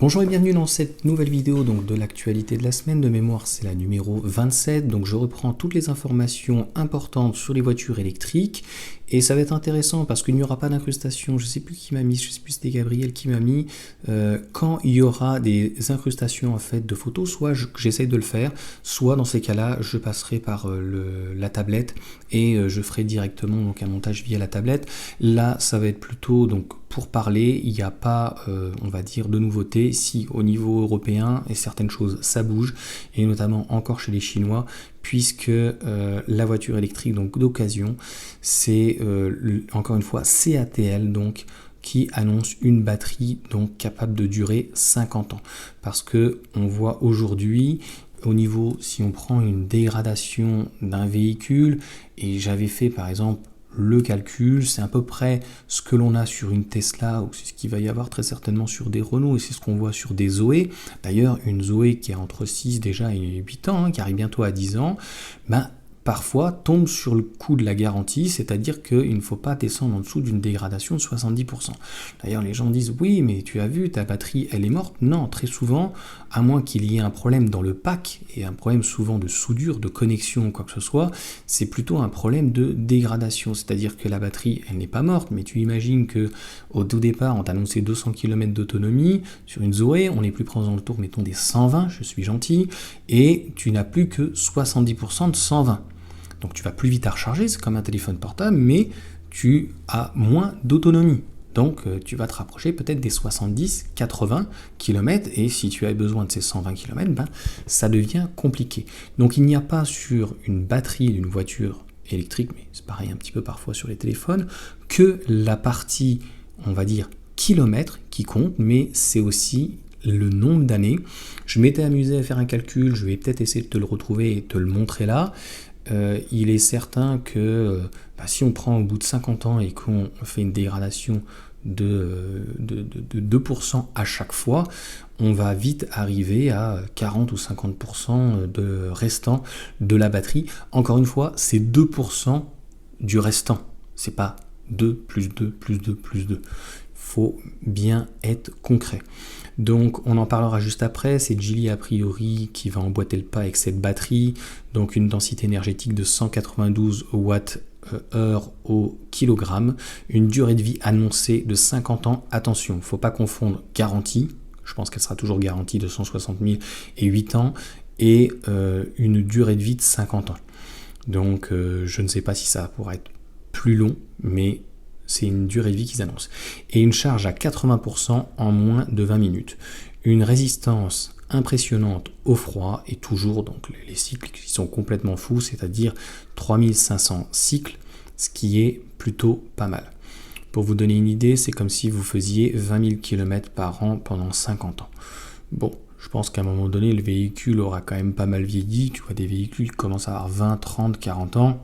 Bonjour et bienvenue dans cette nouvelle vidéo donc de l'actualité de la semaine. De mémoire, c'est la numéro 27. Donc je reprends toutes les informations importantes sur les voitures électriques. Et ça va être intéressant parce qu'il n'y aura pas d'incrustation. Je ne sais plus qui m'a mis, je ne sais plus si c'était Gabriel qui m'a mis. Quand il y aura des incrustations en fait de photos, soit j'essaye de le faire, soit dans ces cas-là, je passerai par la tablette et je ferai directement donc un montage via la tablette. Là, ça va être plutôt donc pour parler. Il n'y a pas, on va dire, de nouveautés. Si au niveau européen et certaines choses ça bouge, et notamment encore chez les Chinois, puisque la voiture électrique donc d'occasion, c'est encore une fois CATL donc qui annonce une batterie donc capable de durer 50 ans. Parce que on voit aujourd'hui au niveau, si on prend une dégradation d'un véhicule, et j'avais fait par exemple le calcul, c'est à peu près ce que l'on a sur une Tesla, ou c'est ce qu'il va y avoir très certainement sur des Renault, et c'est ce qu'on voit sur des Zoé. D'ailleurs, une Zoé qui a entre 6 déjà et 8 ans, qui arrive bientôt à 10 ans, parfois tombe sur le coup de la garantie, c'est-à-dire qu'il ne faut pas descendre en dessous d'une dégradation de 70%. D'ailleurs, les gens disent « Oui, mais tu as vu, ta batterie, elle est morte ». Non, très souvent, à moins qu'il y ait un problème dans le pack, et un problème souvent de soudure, de connexion ou quoi que ce soit, c'est plutôt un problème de dégradation. C'est-à-dire que la batterie, elle n'est pas morte, mais tu imagines qu'au tout départ, on t'a annoncé 200 km d'autonomie, sur une Zoé, on est plus proche dans le tour, mettons des 120, je suis gentil, et tu n'as plus que 70% de 120. Donc tu vas plus vite à recharger, c'est comme un téléphone portable, mais tu as moins d'autonomie. Donc tu vas te rapprocher peut-être des 70-80 km, et si tu as besoin de ces 120 km, ça devient compliqué. Donc il n'y a pas sur une batterie d'une voiture électrique, mais c'est pareil un petit peu parfois sur les téléphones, que la partie, on va dire, kilomètres qui compte, mais c'est aussi le nombre d'années. Je m'étais amusé à faire un calcul, je vais peut-être essayer de te le retrouver et te le montrer là. Il est certain que si on prend au bout de 50 ans et qu'on fait une dégradation de 2% à chaque fois, on va vite arriver à 40 ou 50% de restant de la batterie. Encore une fois, c'est 2% du restant. C'est pas 2 plus 2 plus 2 plus 2. Faut bien être concret. Donc on en parlera juste après, c'est Geely a priori qui va emboîter le pas avec cette batterie, donc une densité énergétique de 192 Wh au kilogramme, une durée de vie annoncée de 50 ans, attention, il ne faut pas confondre garantie, je pense qu'elle sera toujours garantie de 160 000 et 8 ans, et une durée de vie de 50 ans. Donc je ne sais pas si ça pourra être plus long, mais c'est une durée de vie qu'ils annoncent. Et une charge à 80% en moins de 20 minutes. Une résistance impressionnante au froid, et toujours donc les cycles qui sont complètement fous, c'est-à-dire 3500 cycles, ce qui est plutôt pas mal. Pour vous donner une idée, c'est comme si vous faisiez 20 000 km par an pendant 50 ans. Bon, je pense qu'à un moment donné, le véhicule aura quand même pas mal vieilli. Tu vois, des véhicules qui commencent à avoir 20, 30, 40 ans.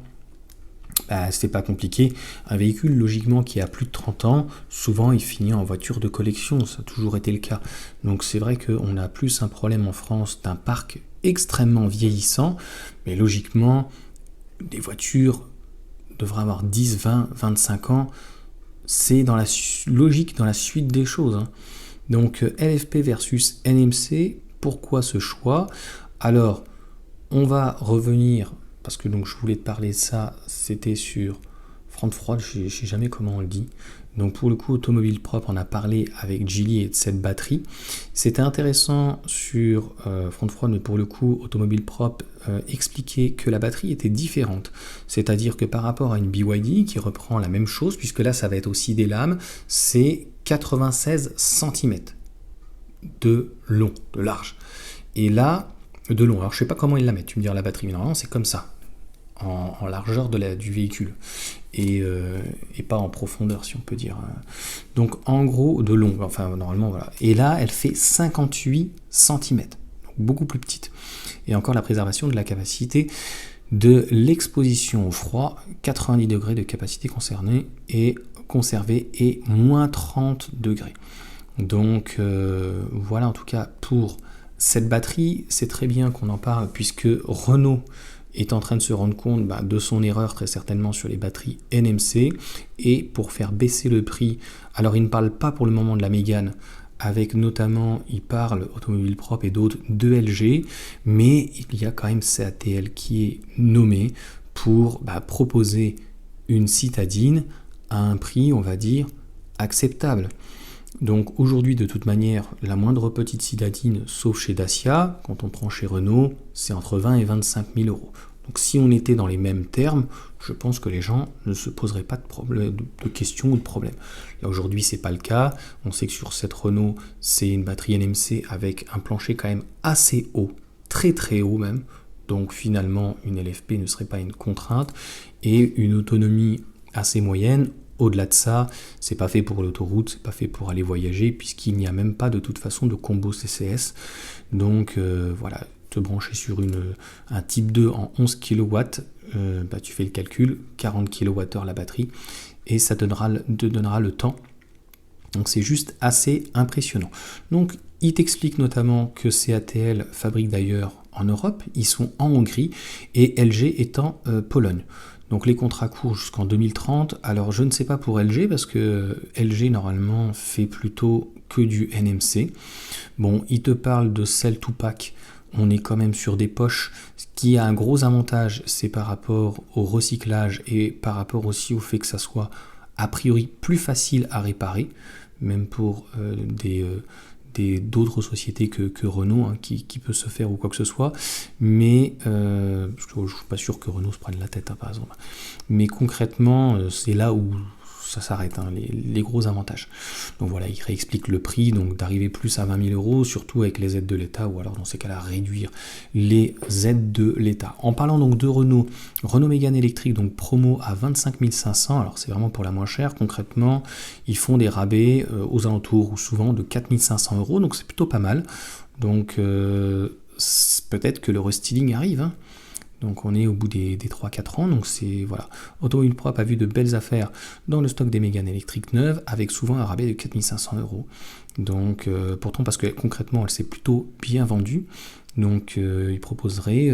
C'est pas compliqué. Un véhicule, logiquement, qui a plus de 30 ans, souvent il finit en voiture de collection, ça a toujours été le cas. Donc c'est vrai qu'on a plus un problème en France d'un parc extrêmement vieillissant, mais logiquement, des voitures devraient avoir 10, 20, 25 ans. C'est dans la logique, dans la suite des choses. Donc LFP versus NMC, pourquoi ce choix? Alors, on va revenir, parce que donc je voulais te parler de ça, c'était sur Francfroid, je ne sais jamais comment on le dit. Donc pour le coup, Automobile Propre, on a parlé avec Geely et de cette batterie. C'était intéressant sur Francfroid, mais pour le coup, Automobile Propre expliquait que la batterie était différente. C'est-à-dire que par rapport à une BYD qui reprend la même chose, puisque là ça va être aussi des lames, c'est 96 cm de long, de large. Et là, de long. Alors je sais pas comment ils la mettent, tu me diras la batterie, mais normalement c'est comme ça, en largeur du véhicule, et pas en profondeur si on peut dire. Donc en gros de long, enfin normalement voilà. Et là elle fait 58 cm, donc beaucoup plus petite. Et encore la préservation de la capacité de l'exposition au froid, 90 degrés de capacité concernée et conservée, et moins 30 degrés. Donc voilà en tout cas pour cette batterie. C'est très bien qu'on en parle puisque Renault est en train de se rendre compte de son erreur très certainement sur les batteries NMC, et pour faire baisser le prix, alors il ne parle pas pour le moment de la Mégane avec notamment, il parle Automobile Propre et d'autres de LG, mais il y a quand même CATL qui est nommé pour proposer une citadine à un prix, on va dire, acceptable. Donc aujourd'hui, de toute manière, la moindre petite citadine, sauf chez Dacia, quand on prend chez Renault, c'est entre 20 et 25 000 euros. Donc si on était dans les mêmes termes, je pense que les gens ne se poseraient pas de questions ou de problèmes. Là aujourd'hui, c'est pas le cas. On sait que sur cette Renault, c'est une batterie NMC avec un plancher quand même assez haut, très très haut même. Donc finalement, une LFP ne serait pas une contrainte et une autonomie assez moyenne. Au-delà de ça, c'est pas fait pour l'autoroute, c'est pas fait pour aller voyager, puisqu'il n'y a même pas de toute façon de combo CCS. Donc voilà, te brancher sur un type 2 en 11 kW, tu fais le calcul, 40 kWh la batterie, et ça te donnera le temps. Donc c'est juste assez impressionnant. Donc il t'explique notamment que CATL fabrique d'ailleurs en Europe, ils sont en Hongrie, et LG est en Pologne. Donc les contrats courent jusqu'en 2030. Alors je ne sais pas pour LG parce que LG normalement fait plutôt que du NMC. Bon, il te parle de Cell to Pack. On est quand même sur des poches. Ce qui a un gros avantage, c'est par rapport au recyclage et par rapport aussi au fait que ça soit a priori plus facile à réparer, même pour d'autres sociétés que Renault, qui peut se faire ou quoi que ce soit, mais je ne suis pas sûr que Renault se prenne la tête, par exemple. Mais concrètement, c'est là où ça s'arrête, les gros avantages. Donc voilà, il réexplique le prix, donc d'arriver plus à 20 000 euros, surtout avec les aides de l'État, ou alors dans ces cas-là, réduire les aides de l'État. En parlant donc de Renault Mégane électrique, donc promo à 25 500, alors c'est vraiment pour la moins chère. Concrètement, ils font des rabais aux alentours, ou souvent de 4 500 euros, donc c'est plutôt pas mal. Donc peut-être que le restyling arrive, Donc on est au bout des 3-4 ans, donc c'est voilà. Automobile Propre a vu de belles affaires dans le stock des Mégane électriques neuves, avec souvent un rabais de 4 500 euros. Donc pourtant parce que concrètement elle s'est plutôt bien vendue, donc il proposerait,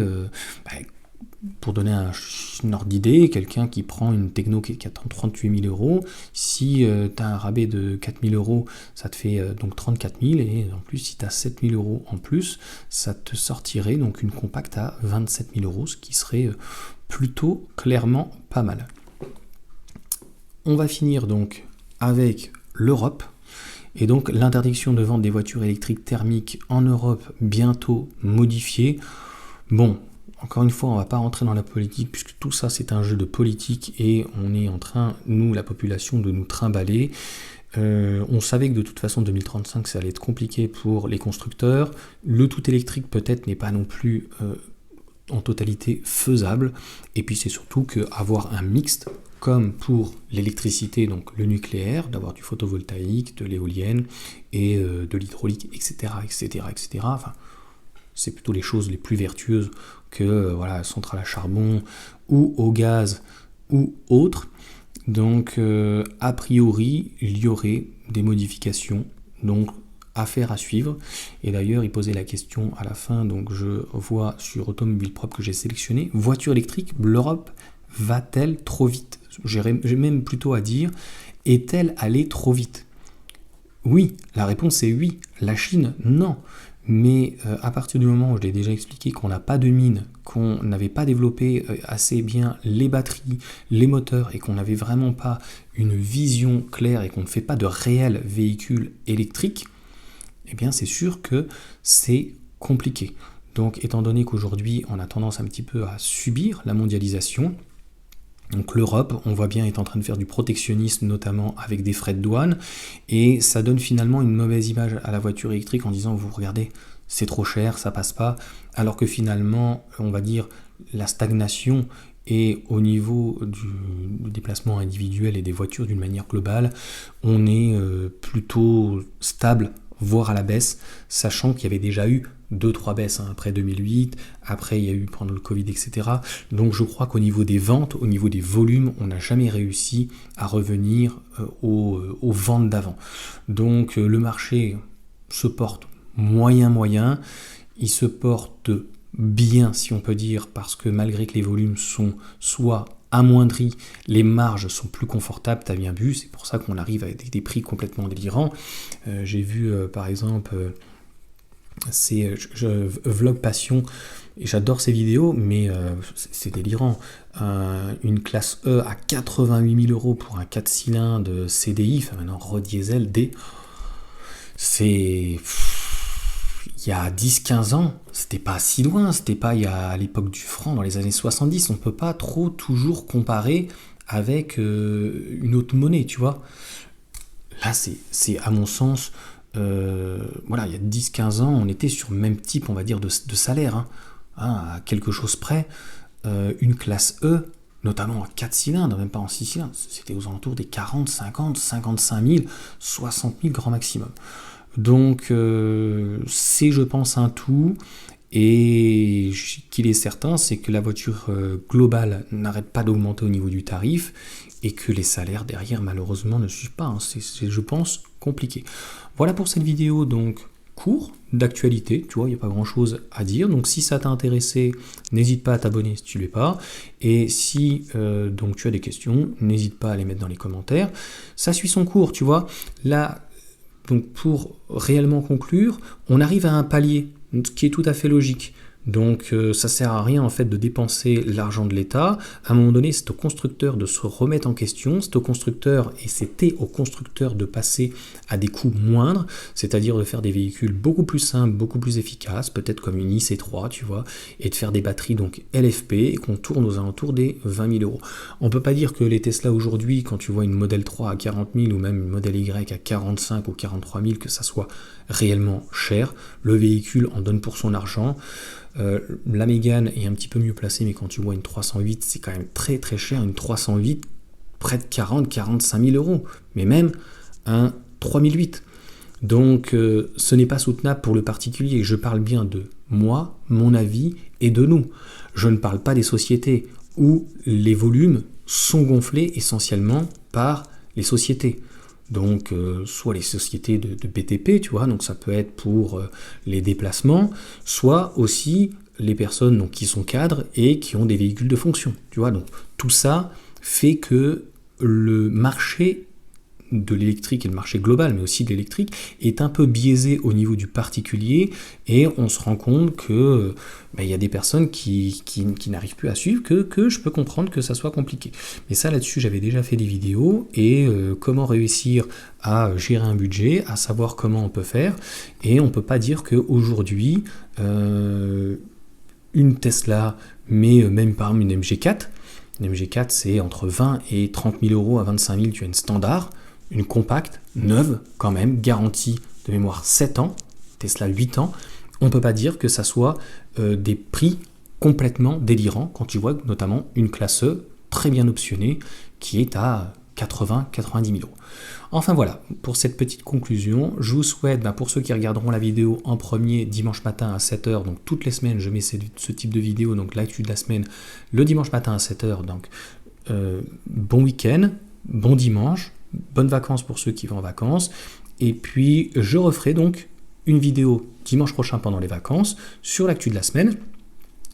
pour donner un ordre d'idée, quelqu'un qui prend une techno qui attend 38 000 euros, si tu as un rabais de 4 000 euros, ça te fait donc 34 000, et en plus si tu as 7 000 euros en plus, ça te sortirait donc une compacte à 27 000 euros, ce qui serait plutôt clairement pas mal. On va finir donc avec l'Europe, et donc l'interdiction de vente des voitures électriques thermiques en Europe bientôt modifiée. Bon, encore une fois, on ne va pas rentrer dans la politique, puisque tout ça c'est un jeu de politique, et on est en train, nous, la population, de nous trimballer. On savait que de toute façon 2035 ça allait être compliqué pour les constructeurs. Le tout électrique peut-être n'est pas non plus en totalité faisable, et puis c'est surtout qu'avoir un mixte comme pour l'électricité, donc le nucléaire, d'avoir du photovoltaïque, de l'éolienne et de l'hydraulique, etc., enfin, c'est plutôt les choses les plus vertueuses que centrale à charbon ou au gaz ou autre. Donc a priori il y aurait des modifications, donc affaire à suivre. Et d'ailleurs il posait la question à la fin, donc je vois sur Automobile Propre que j'ai sélectionné: voiture électrique, l'Europe va-t-elle trop vite? J'ai même plutôt à dire, est-elle allée trop vite? Oui, la réponse est oui. La Chine, non. Mais à partir du moment où je l'ai déjà expliqué, qu'on n'a pas de mine, qu'on n'avait pas développé assez bien les batteries, les moteurs, et qu'on n'avait vraiment pas une vision claire et qu'on ne fait pas de réels véhicules électriques, eh bien c'est sûr que c'est compliqué. Donc étant donné qu'aujourd'hui on a tendance un petit peu à subir la mondialisation, donc l'Europe, on voit bien, est en train de faire du protectionnisme, notamment avec des frais de douane, et ça donne finalement une mauvaise image à la voiture électrique en disant, vous regardez, c'est trop cher, ça passe pas, alors que finalement, on va dire, la stagnation et au niveau du déplacement individuel et des voitures d'une manière globale, on est plutôt stable, voire à la baisse, sachant qu'il y avait déjà eu 2-3 baisses après 2008, après il y a eu pendant le Covid, etc. Donc je crois qu'au niveau des ventes, au niveau des volumes, on n'a jamais réussi à revenir aux ventes d'avant. Donc le marché se porte moyen, il se porte bien si on peut dire, parce que malgré que les volumes sont soit amoindri, les marges sont plus confortables, tu as bien vu, c'est pour ça qu'on arrive avec des prix complètement délirants. J'ai vu par exemple, Vlog Passion, et j'adore ces vidéos, mais c'est délirant. Une classe E à 88 000 euros pour un 4 cylindres CDI, enfin maintenant rediesel D, c'est... Il y a 10-15 ans, c'était pas si loin, c'était pas à l'époque du franc, dans les années 70, on peut pas trop toujours comparer avec une autre monnaie, tu vois. Là, c'est à mon sens, voilà, il y a 10-15 ans, on était sur le même type, on va dire, de salaire, hein, à quelque chose près. Une classe E, notamment en 4 cylindres, même pas en 6 cylindres, c'était aux alentours des 40, 50, 55 000, 60 000 grand maximum. Donc c'est, je pense, un tout, et qu'il est certain, c'est que la voiture globale n'arrête pas d'augmenter au niveau du tarif, et que les salaires derrière, malheureusement, ne suivent pas. Hein. C'est, je pense, compliqué. Voilà pour cette vidéo, donc court, d'actualité, tu vois, il n'y a pas grand chose à dire. Donc si ça t'a intéressé, n'hésite pas à t'abonner si tu ne l'es pas. Et si donc tu as des questions, n'hésite pas à les mettre dans les commentaires. Ça suit son cours, tu vois. Là, donc pour réellement conclure, on arrive à un palier, ce qui est tout à fait logique. Donc ça sert à rien en fait de dépenser l'argent de l'État. À un moment donné, c'est au constructeur de se remettre en question, c'est au constructeur et c'était au constructeur de passer à des coûts moindres, c'est-à-dire de faire des véhicules beaucoup plus simples, beaucoup plus efficaces, peut-être comme une IC3, tu vois, et de faire des batteries donc LFP et qu'on tourne aux alentours des 20 000 euros. On peut pas dire que les Tesla aujourd'hui, quand tu vois une Model 3 à 40 000 ou même une Model Y à 45 ou 43 000, que ça soit réellement cher. Le véhicule en donne pour son argent. La Mégane est un petit peu mieux placée, mais quand tu vois une 308, c'est quand même très très cher. Une 308, près de 40-45 000 euros, mais même un 3008. Donc ce n'est pas soutenable pour le particulier. Je parle bien de moi, mon avis et de nous. Je ne parle pas des sociétés où les volumes sont gonflés essentiellement par les sociétés. Donc soit les sociétés de BTP, tu vois, donc ça peut être pour les déplacements, soit aussi les personnes donc, qui sont cadres et qui ont des véhicules de fonction, tu vois. Donc tout ça fait que le marché de l'électrique et le marché global, mais aussi de l'électrique, est un peu biaisé au niveau du particulier, et on se rend compte que il y a des personnes qui n'arrivent plus à suivre, que je peux comprendre que ça soit compliqué. Mais ça, là-dessus, j'avais déjà fait des vidéos, et comment réussir à gérer un budget, à savoir comment on peut faire, et on peut pas dire qu'aujourd'hui, une Tesla, mais même par exemple une MG4, c'est entre 20 et 30 000 euros à 25 000, tu as une standard, une compacte, neuve quand même, garantie de mémoire 7 ans, Tesla 8 ans, on ne peut pas dire que ça soit des prix complètement délirants quand tu vois notamment une classe E très bien optionnée qui est à 80-90 000 euros. Enfin voilà, pour cette petite conclusion, je vous souhaite, pour ceux qui regarderont la vidéo en premier dimanche matin à 7 h, donc toutes les semaines je mets ce type de vidéo, donc l'actu de la semaine, le dimanche matin à 7 h, donc bon week-end, bon dimanche, bonnes vacances pour ceux qui vont en vacances, et puis je referai donc une vidéo dimanche prochain pendant les vacances sur l'actu de la semaine.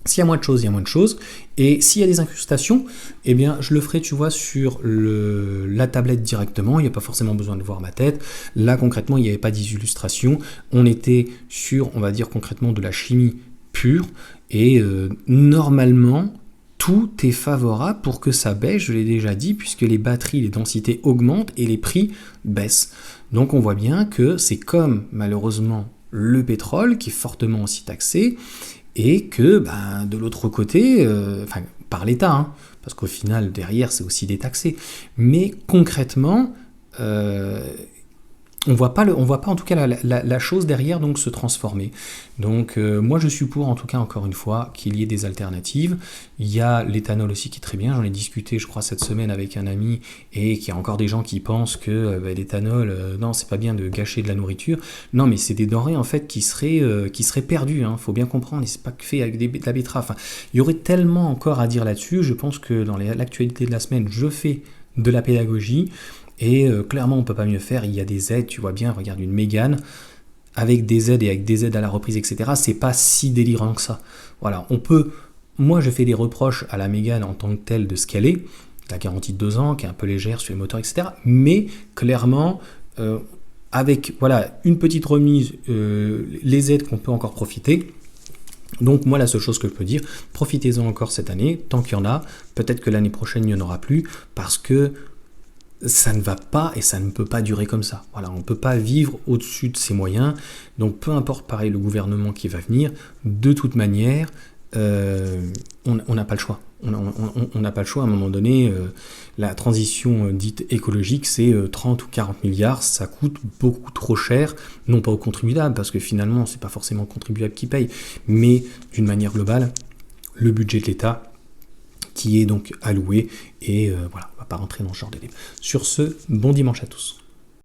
S'il y a moins de choses, il y a moins de choses, et s'il y a des incrustations, eh bien je le ferai, tu vois, sur la tablette directement, il n'y a pas forcément besoin de voir ma tête. Là concrètement, il n'y avait pas d'illustration, on était sur, on va dire concrètement, de la chimie pure, et normalement, tout est favorable pour que ça baisse, je l'ai déjà dit, puisque les batteries, les densités augmentent et les prix baissent. Donc on voit bien que c'est comme malheureusement le pétrole qui est fortement aussi taxé, et que de l'autre côté, par l'État, hein, parce qu'au final derrière c'est aussi détaxé, mais concrètement on voit pas en tout cas la chose derrière donc se transformer. Donc moi je suis pour, en tout cas encore une fois, qu'il y ait des alternatives. Il y a l'éthanol aussi qui est très bien, j'en ai discuté je crois cette semaine avec un ami, et qu'il y a encore des gens qui pensent que l'éthanol, non c'est pas bien de gâcher de la nourriture. Non, mais c'est des denrées en fait qui seraient perdues, hein, faut bien comprendre, et c'est pas que fait avec de la betterave. Enfin, il y aurait tellement encore à dire là-dessus. Je pense que dans l'actualité de la semaine, je fais de la pédagogie. Et clairement, on ne peut pas mieux faire. Il y a des aides, tu vois bien, regarde une Mégane, avec des aides et avec des aides à la reprise, etc. C'est pas si délirant que ça. Voilà, on peut moi je fais des reproches à la Mégane en tant que telle de ce qu'elle est, la garantie de 2 ans qui est un peu légère sur les moteurs, etc. Mais clairement, avec voilà, une petite remise, les aides qu'on peut encore profiter. Donc moi la seule chose que je peux dire, profitez-en encore cette année, tant qu'il y en a, peut-être que l'année prochaine il n'y en aura plus, parce que ça ne va pas et ça ne peut pas durer comme ça. Voilà, on ne peut pas vivre au-dessus de ses moyens, donc peu importe pareil le gouvernement qui va venir, de toute manière, on n'a pas le choix. On n'a pas le choix, à un moment donné, la transition dite écologique, c'est 30 ou 40 milliards, ça coûte beaucoup trop cher, non pas aux contribuables, parce que finalement, c'est pas forcément le contribuable qui paye, mais d'une manière globale, le budget de l'État qui est donc alloué, et voilà, on ne va pas rentrer dans ce genre de débat. Sur ce, bon dimanche à tous.